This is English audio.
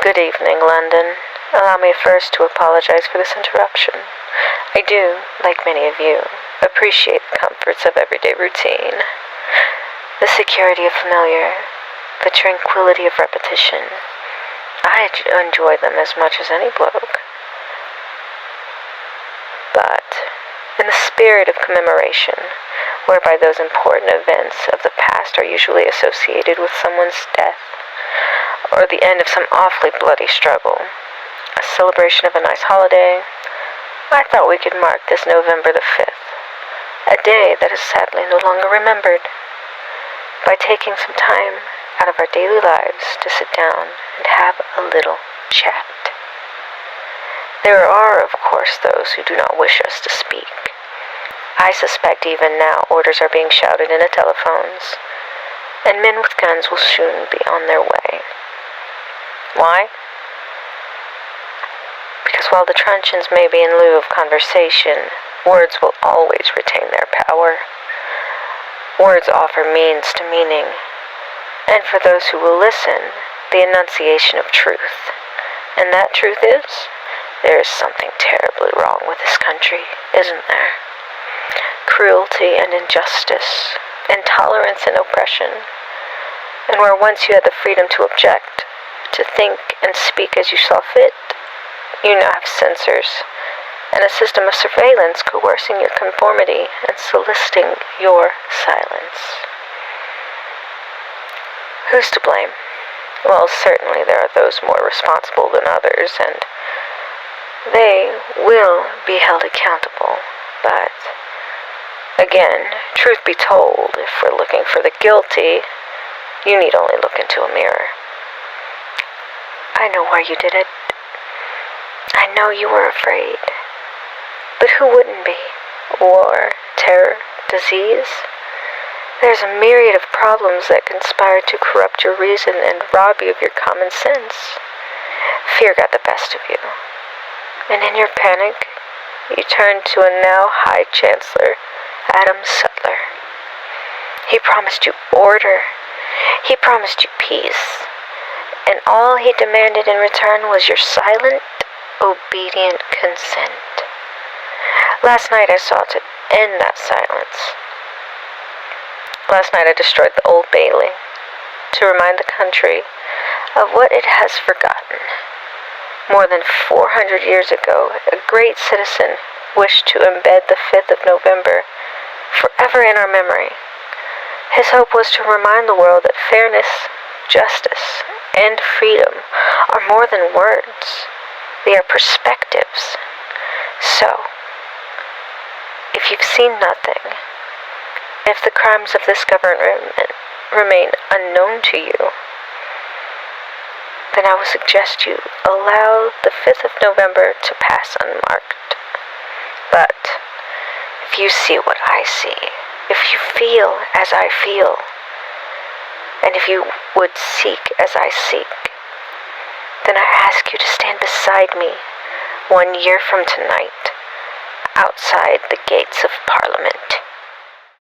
Good evening, London. Allow me first to apologize for this interruption. I do, like many of you, appreciate the comforts of everyday routine, the security of familiar, the tranquility of repetition. I enjoy them as much as any bloke. But, in the spirit of commemoration, whereby those important events of the past are usually associated with someone's death, or the end of some awfully bloody struggle, a celebration of a nice holiday, I thought we could mark this November the 5th, a day that is sadly no longer remembered, by taking some time out of our daily lives to sit down and have a little chat. There are, of course, those who do not wish us to speak. I suspect even now orders are being shouted into telephones, and men with guns will soon be on their way. Why? Because while the truncheons may be in lieu of conversation, words will always retain their power. Words offer means to meaning, and for those who will listen, the enunciation of truth. And that truth is, there is something terribly wrong with this country, isn't there? Cruelty and injustice, intolerance and oppression, and where once you had the freedom to object, to think and speak as you saw fit, you now have censors and a system of surveillance coercing your conformity and soliciting your silence. Who's to blame? Well, certainly there are those more responsible than others, and they will be held accountable, but again, truth be told, if we're looking for the guilty, you need only look into a mirror. I know why you did it. I know you were afraid. But who wouldn't be? War, terror, disease? There's a myriad of problems that conspire to corrupt your reason and rob you of your common sense. Fear got the best of you. And in your panic, you turned to a now High Chancellor, Adam Sutler. He promised you order. He promised you peace. And all he demanded in return was your silent, obedient consent. Last night I sought to end that silence. Last night I destroyed the Old Bailey to remind the country of what it has forgotten. More than 400 years ago, a great citizen wished to embed the 5th of November forever in our memory. His hope was to remind the world that fairness, justice, and freedom are more than words. They are perspectives. So, if you've seen nothing, if the crimes of this government remain unknown to you, then I would suggest you allow the 5th of November to pass unmarked. But if you see what I see, if you feel as I feel, and if you would seek as I seek, then I ask you to stand beside me 1 year from tonight, outside the gates of Parliament.